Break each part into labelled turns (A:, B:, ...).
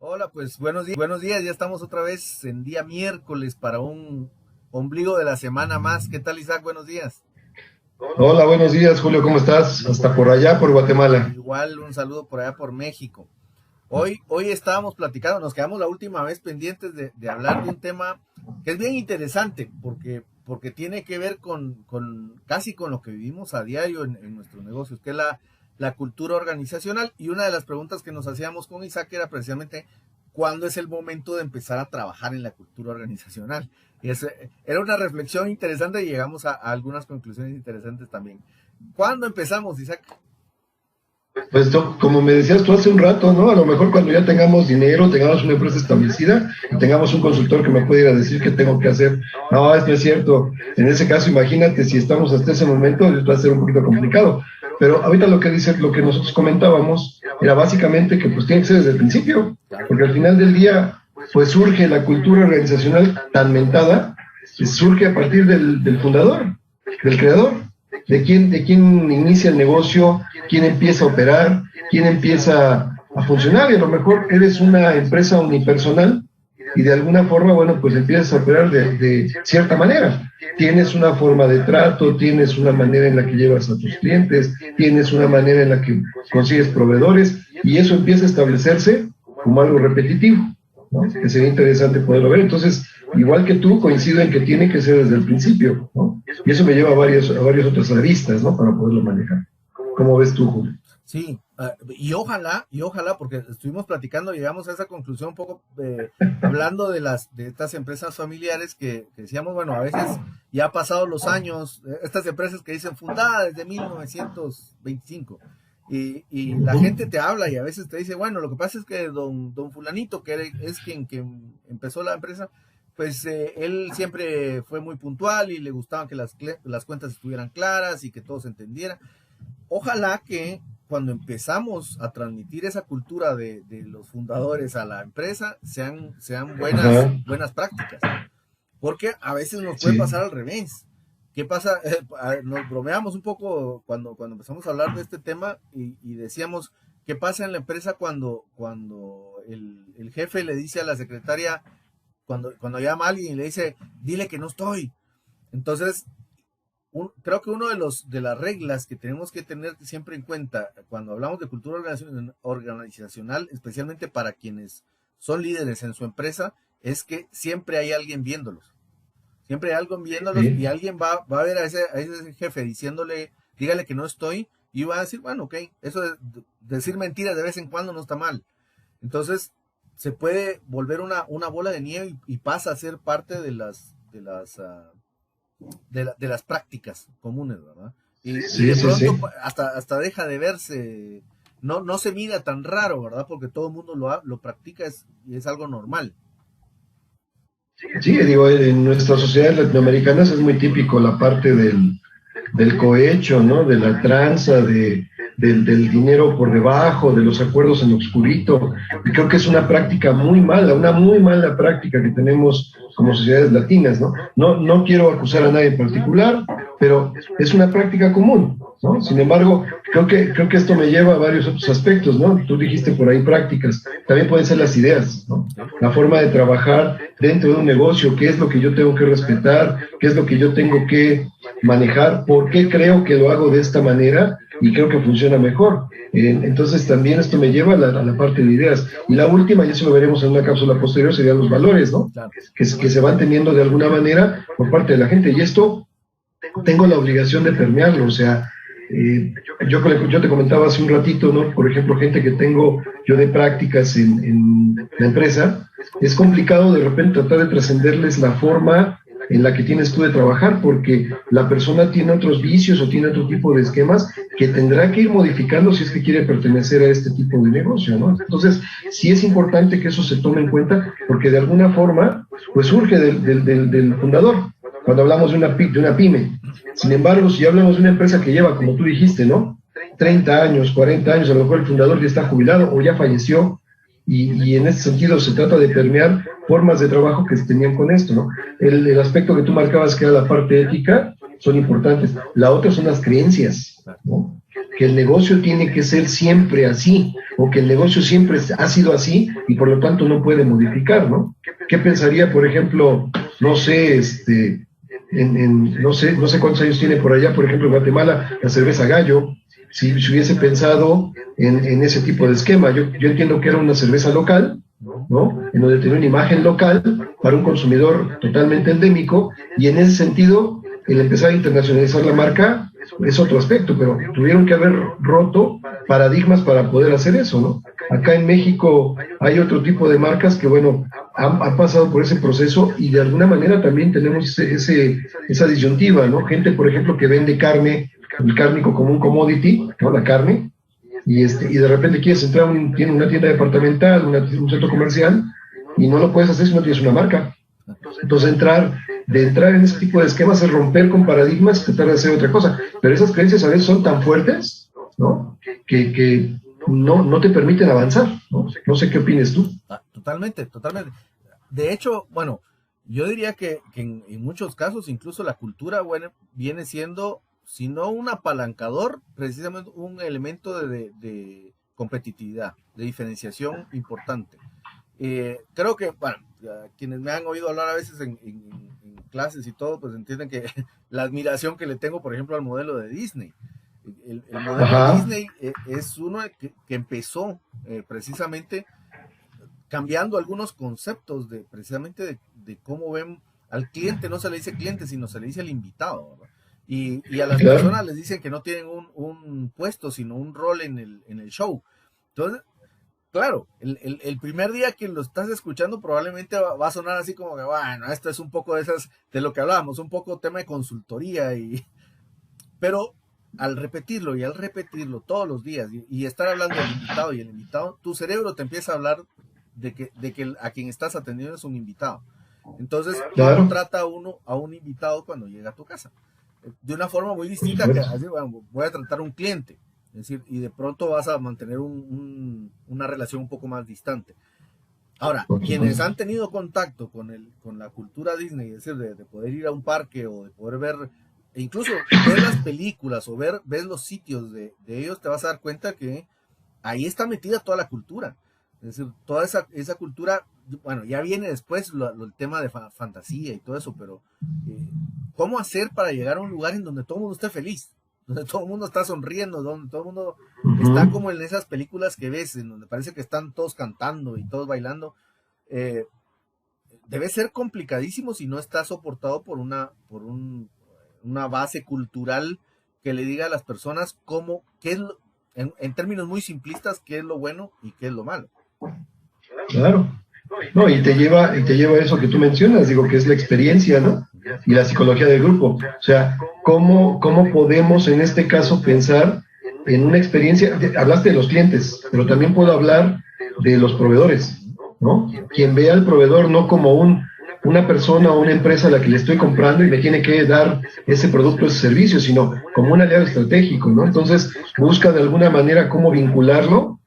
A: Hola, pues buenos días, ya estamos otra vez en día miércoles para un ombligo de la semana más. ¿Qué tal, Isaac? Buenos días.
B: Hola, buenos días, Julio, ¿cómo estás? Hasta por allá, por Guatemala.
A: Igual un saludo por allá por México. Hoy estábamos platicando, nos quedamos la última vez pendientes de hablar de un tema que es bien interesante porque tiene que ver con casi con lo que vivimos a diario en nuestros negocios, que es la cultura organizacional. Y una de las preguntas que nos hacíamos con Isaac era precisamente cuándo es el momento de empezar a trabajar en la cultura organizacional. Era una reflexión interesante y llegamos a algunas conclusiones interesantes también. ¿Cuándo empezamos, Isaac?
B: Pues como me decías tú hace un rato, ¿no? A lo mejor cuando ya tengamos dinero, tengamos una empresa establecida y tengamos un consultor que me pueda ir a decir qué tengo que hacer. No, esto es cierto. En ese caso, imagínate si estamos hasta ese momento, va a ser un poquito complicado. Pero ahorita lo que dice, lo que nosotros comentábamos, era básicamente que pues tiene que ser desde el principio, porque al final del día, pues surge la cultura organizacional tan mentada, surge a partir del fundador, del creador. De quién inicia el negocio, quién empieza a operar, quién empieza a funcionar, y a lo mejor eres una empresa unipersonal y de alguna forma, bueno, pues empiezas a operar de cierta manera. Tienes una forma de trato, tienes una manera en la que llevas a tus clientes, tienes una manera en la que consigues proveedores, y eso empieza a establecerse como algo repetitivo, ¿no? Que sería interesante poderlo ver. Entonces, igual que tú, coincido en que tiene que ser desde el principio, ¿no? Y eso me lleva a varias otras aristas, ¿no? Para poderlo manejar. ¿Cómo ves tú, Julio?
A: Sí, y ojalá, porque estuvimos platicando, llegamos a esa conclusión un poco hablando de estas empresas familiares que decíamos, bueno, a veces ya ha pasado los años, estas empresas que dicen fundada desde 1925, y la gente te habla y a veces te dice, bueno, lo que pasa es que don fulanito, es quien empezó la empresa, pues él siempre fue muy puntual y le gustaba que las cuentas estuvieran claras y que todos entendieran. Ojalá que cuando empezamos a transmitir esa cultura de los fundadores a la empresa sean
B: Ajá,
A: buenas prácticas, porque a veces nos puede
B: sí,
A: pasar al revés. ¿Qué pasa? Nos bromeamos un poco cuando empezamos a hablar de este tema y decíamos, ¿qué pasa en la empresa cuando el jefe le dice a la secretaria, cuando llama a alguien y le dice, dile que no estoy? Entonces, creo que uno de las reglas que tenemos que tener siempre en cuenta cuando hablamos de cultura organizacional, especialmente para quienes son líderes en su empresa, es que siempre hay alguien viéndolos. Siempre hay alguien viéndolos y
B: sí,
A: alguien va a ver a ese jefe diciéndole, dígale que no estoy, y va a decir, bueno, ok, eso de decir mentiras de vez en cuando no está mal. Entonces, se puede volver una bola de nieve y pasa a ser parte de las prácticas comunes, ¿verdad? Y
B: sí,
A: de
B: sí, sí.
A: pronto hasta deja de verse, no se mira tan raro, ¿verdad? Porque todo el mundo lo practica y es algo normal.
B: Sí, digo, en nuestras sociedades latinoamericanas es muy típico la parte del cohecho, ¿no? De la tranza, del dinero por debajo, de los acuerdos en obscurito. Y creo que es una práctica muy mala, una muy mala práctica que tenemos como sociedades latinas, ¿no? No quiero acusar a nadie en particular, pero es una práctica común, ¿no? Sin embargo, creo que esto me lleva a varios otros aspectos, ¿no? Tú dijiste por ahí prácticas, también pueden ser las ideas, ¿no?
A: ¿Sí?
B: La forma de trabajar dentro de un negocio, qué es lo que yo tengo que respetar, qué es lo que yo tengo que manejar, por qué creo que lo hago de esta manera y creo que funciona mejor. Entonces también esto me lleva a la parte de ideas. Y la última, ya se lo veremos en una cápsula posterior, serían los valores, ¿no?
A: Claro.
B: Que se van teniendo de alguna manera por parte de la gente. Y esto tengo la obligación de permearlo, o sea, yo te comentaba hace un ratito, ¿no? Por ejemplo, gente que tengo yo de prácticas en la empresa, es complicado de repente tratar de trascenderles la forma en la que tienes tú de trabajar, porque la persona tiene otros vicios o tiene otro tipo de esquemas que tendrá que ir modificando si es que quiere pertenecer a este tipo de negocio, ¿no? Entonces, sí es importante que eso se tome en cuenta, porque de alguna forma, pues surge del fundador, cuando hablamos de una pyme. Sin embargo, si hablamos de una empresa que lleva, como tú dijiste, ¿no? 30 años, 40 años, a lo mejor el fundador ya está jubilado o ya falleció, y en este sentido se trata de permear formas de trabajo que se tenían con esto, ¿no? El aspecto que tú marcabas, que era la parte ética, son importantes. La otra son las creencias, ¿no? que el negocio tiene que ser siempre así, o que el negocio siempre ha sido así y por lo tanto no puede modificar, ¿no? ¿Qué pensaría, por ejemplo, no sé, no sé cuántos años tiene por allá, por ejemplo, en Guatemala, la cerveza Gallo, si hubiese pensado en ese tipo de esquema? Yo entiendo que era una cerveza local, ¿no? En donde tenía una imagen local para un consumidor totalmente endémico, y en ese sentido, el empezar a internacionalizar la marca es otro aspecto, pero tuvieron que haber roto paradigmas para poder hacer eso, ¿no? Acá en México hay otro tipo de marcas que, bueno, han pasado por ese proceso, y de alguna manera también tenemos esa disyuntiva, ¿no? Gente, por ejemplo, que vende carne, el cárnico como un commodity, ¿no? La carne, y de repente quieres entrar tiene una tienda departamental, un centro comercial, y no lo puedes hacer si no tienes una marca. Entonces entrar en ese tipo de esquemas es romper con paradigmas, tratar de hacer otra cosa, pero esas creencias a veces son tan fuertes, ¿no? que no te permiten avanzar, ¿no? No sé qué opinas tú.
A: Totalmente. De hecho, bueno, yo diría que en muchos casos incluso la cultura, bueno, viene siendo, si no un apalancador, precisamente un elemento de competitividad, de diferenciación importante. Creo que, bueno, quienes me han oído hablar a veces en clases y todo, pues entienden que la admiración que le tengo, por ejemplo, al modelo de Disney. El modelo de Disney es uno que empezó precisamente cambiando algunos conceptos precisamente de cómo ven al cliente. No se le dice cliente, sino se le dice el invitado, ¿verdad? Y a las personas les dicen que no tienen un puesto, sino un rol en el show. Entonces, claro, el primer día que lo estás escuchando probablemente va a sonar así como que, bueno, esto es un poco de lo que hablábamos, un poco tema de consultoría, pero al repetirlo todos los días y estar hablando del invitado y el invitado, tu cerebro te empieza a hablar de que a quien estás atendiendo es un invitado. Entonces, ¿cómo trata uno a un invitado cuando llega a tu casa? De una forma muy distinta que así, bueno, voy a tratar a un cliente. Es decir, y de pronto vas a mantener una relación un poco más distante. Ahora, quienes han tenido contacto con la cultura Disney, es decir, de poder ir a un parque o de poder ver, e incluso ver las películas o ver los sitios de ellos, te vas a dar cuenta que ahí está metida toda la cultura. Es decir, toda esa cultura, bueno, ya viene después el tema de fantasía y todo eso, pero ¿cómo hacer para llegar a un lugar en donde todo el mundo esté feliz? Donde todo el mundo está sonriendo, donde todo el mundo está como en esas películas que ves, en donde parece que están todos cantando y todos bailando. Debe ser complicadísimo si no está soportado por una base cultural que le diga a las personas qué es en términos muy simplistas, qué es lo bueno y qué es lo malo.
B: Claro. No, y te lleva a eso que tú mencionas, digo, que es la experiencia, ¿no? Y la psicología del grupo. O sea, ¿cómo podemos en este caso pensar en una experiencia? Hablaste de los clientes, pero también puedo hablar de los proveedores, ¿no? Quien ve al proveedor no como una persona o una empresa a la que le estoy comprando y me tiene que dar ese producto, ese servicio, sino como un aliado estratégico, ¿no? Entonces, busca de alguna manera cómo vincularlo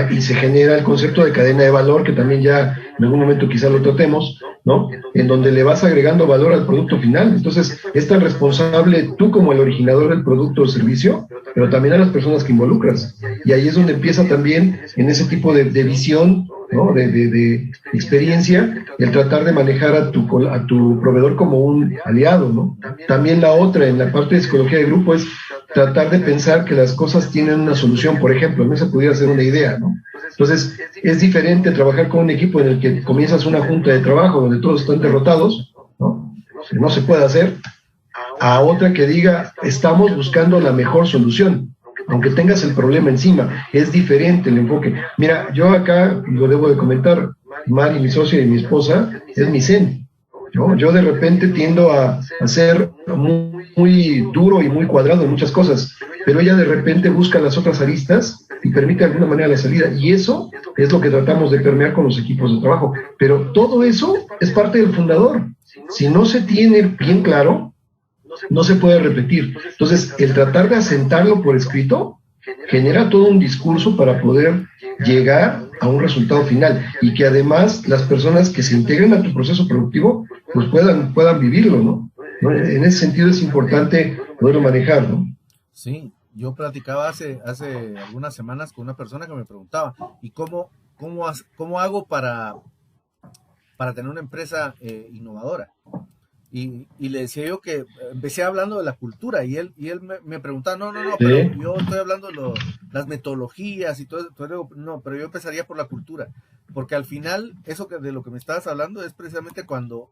B: y se genera el concepto de cadena de valor, que también ya en algún momento quizá lo tratemos, ¿no? En donde le vas agregando valor al producto final. Entonces, es tan responsable tú como el originador del producto o servicio, pero también a las personas que involucras. Y ahí es donde empieza también en ese tipo de visión, ¿no? De experiencia, el tratar de manejar a tu proveedor como un aliado, ¿no? También la otra, en la parte de psicología de grupo, es tratar de pensar que las cosas tienen una solución. Por ejemplo, no se pudiera hacer una idea, ¿no? Entonces, es diferente trabajar con un equipo en el que comienzas una junta de trabajo donde todos están derrotados, ¿no? No se puede hacer, a otra que diga, estamos buscando la mejor solución. Aunque tengas el problema encima, es diferente el enfoque. Mira, yo acá, lo debo de comentar, Mari, mi socia y mi esposa, es mi zen. Yo de repente tiendo a ser muy duro y muy cuadrado en muchas cosas, pero ella de repente busca las otras aristas y permite de alguna manera la salida, y eso es lo que tratamos de permear con los equipos de trabajo. Pero todo eso es parte del fundador. Si no se tiene bien claro, no se puede repetir. Entonces, el tratar de asentarlo por escrito genera todo un discurso para poder llegar a un resultado final, y que además las personas que se integren a tu proceso productivo pues puedan vivirlo, ¿no? En ese sentido es importante poderlo manejar, ¿no?
A: Sí, yo platicaba hace algunas semanas con una persona que me preguntaba, ¿y cómo hago para tener una empresa innovadora? Y le decía yo que empecé hablando de la cultura y él me preguntaba, no, pero yo estoy hablando de las metodologías y todo eso. No, pero yo empezaría por la cultura, porque al final eso de lo que me estabas hablando es precisamente cuando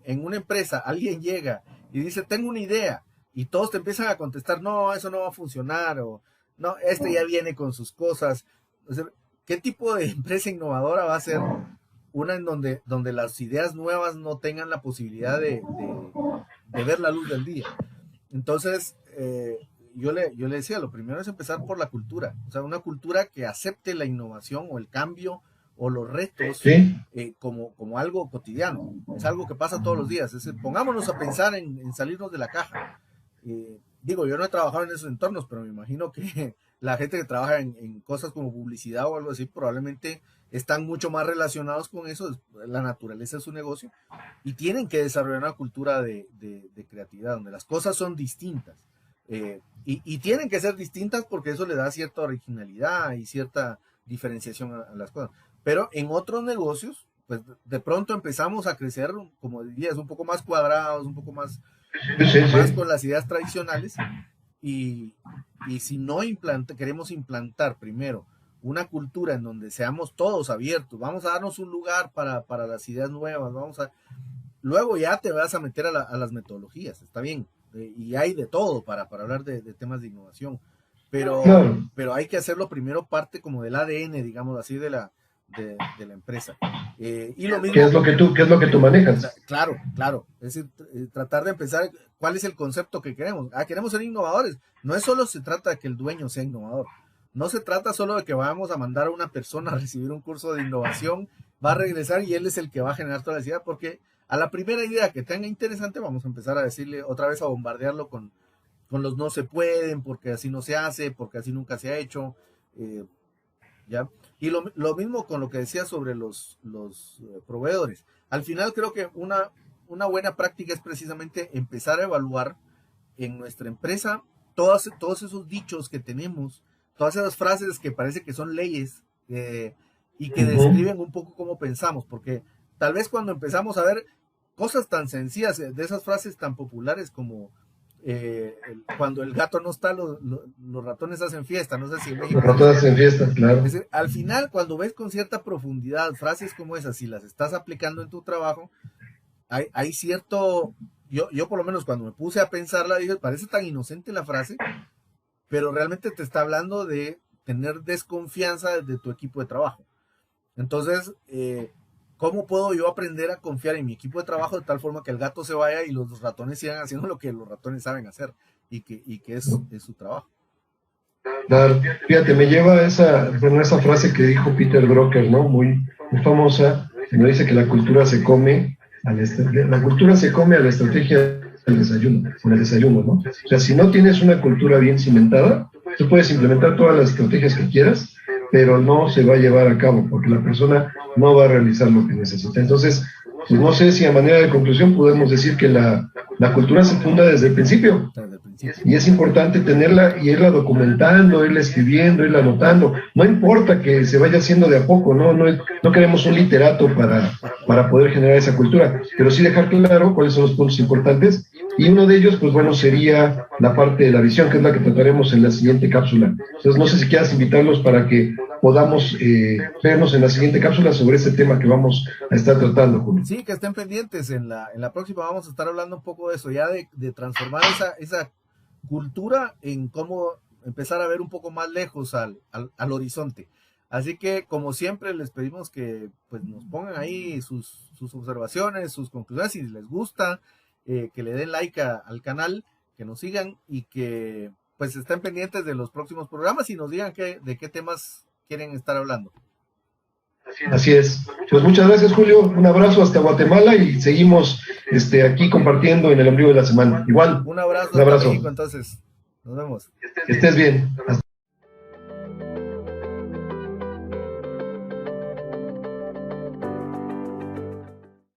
A: en una empresa alguien llega y dice, tengo una idea, y todos te empiezan a contestar, no, eso no va a funcionar, o no, ya viene con sus cosas. O sea, ¿qué tipo de empresa innovadora va a ser una en donde las ideas nuevas no tengan la posibilidad de ver la luz del día? Entonces, yo le decía, lo primero es empezar por la cultura, o sea, una cultura que acepte la innovación o el cambio o los retos como algo cotidiano, es algo que pasa todos los días. Es decir, pongámonos a pensar en salirnos de la caja. Digo, yo no he trabajado en esos entornos, pero me imagino que la gente que trabaja en cosas como publicidad o algo así probablemente están mucho más relacionados con eso, la naturaleza de su negocio, y tienen que desarrollar una cultura de creatividad, donde las cosas son distintas, y tienen que ser distintas porque eso le da cierta originalidad y cierta diferenciación a las cosas. Pero en otros negocios, pues de pronto empezamos a crecer, como dirías, un poco más cuadrados, un poco más con las ideas tradicionales, y si no queremos implantar primero una cultura en donde seamos todos abiertos, vamos a darnos un lugar para las ideas nuevas, luego ya te vas a meter a las metodologías, está bien, y hay de todo para hablar de temas de innovación, pero hay que hacerlo primero parte como del ADN, digamos así, de la empresa. Y lo mismo,
B: ¿Qué es lo que tú manejas?
A: Claro, es decir, tratar de pensar cuál es el concepto que queremos. Queremos ser innovadores. No es solo se trata de que el dueño sea innovador. No se trata solo de que vamos a mandar a una persona a recibir un curso de innovación, va a regresar y él es el que va a generar toda la idea, porque a la primera idea que tenga interesante vamos a empezar a decirle otra vez, a bombardearlo con los no se pueden, porque así no se hace, porque así nunca se ha hecho, ¿ya? Y lo mismo con lo que decía sobre los proveedores. Al final creo que una buena práctica es precisamente empezar a evaluar en nuestra empresa todos esos dichos que tenemos, todas esas frases que parece que son leyes, y que describen un poco cómo pensamos, porque tal vez cuando empezamos a ver cosas tan sencillas, de esas frases tan populares como cuando el gato no está, los ratones hacen fiesta, no sé si en México.
B: Los ratones hacen fiesta, claro.
A: Es decir, al final, cuando ves con cierta profundidad frases como esas, si las estás aplicando en tu trabajo, hay cierto, yo por lo menos cuando me puse a pensarla, dije, parece tan inocente la frase, pero realmente te está hablando de tener desconfianza de tu equipo de trabajo. Entonces, ¿cómo puedo yo aprender a confiar en mi equipo de trabajo de tal forma que el gato se vaya y los ratones sigan haciendo lo que los ratones saben hacer y que es su trabajo?
B: Claro, fíjate, me lleva a esa frase que dijo Peter Drucker, ¿no? Muy famosa, que nos dice que la cultura se come a la estrategia del desayuno, con el desayuno, ¿no? O sea, si no tienes una cultura bien cimentada, tú puedes implementar todas las estrategias que quieras, pero no se va a llevar a cabo, porque la persona no va a realizar lo que necesita. Entonces, pues no sé si a manera de conclusión podemos decir que la cultura se funda desde el principio. Y es importante tenerla y irla documentando, irla escribiendo, irla anotando. No importa que se vaya haciendo de a poco, no queremos un literato para poder generar esa cultura, pero sí dejar claro cuáles son los puntos importantes. Y uno de ellos, pues bueno, sería la parte de la visión, que es la que trataremos en la siguiente cápsula. Entonces, no sé si quieras invitarlos para que podamos vernos en la siguiente cápsula sobre este tema que vamos a estar tratando, Julio.
A: Sí, que estén pendientes. En la próxima vamos a estar hablando un poco de eso, ya de transformar esa cultura en cómo empezar a ver un poco más lejos al horizonte. Así que, como siempre, les pedimos que pues nos pongan ahí sus observaciones, sus conclusiones, si les gusta, que le den like al canal, que nos sigan y que pues estén pendientes de los próximos programas y nos digan de qué temas quieren estar hablando.
B: Así es. Pues muchas gracias, Julio. Un abrazo hasta Guatemala y seguimos aquí compartiendo en el ombligo de la semana. Igual.
A: Un abrazo. México, entonces. Nos vemos.
B: Que estés bien. Hasta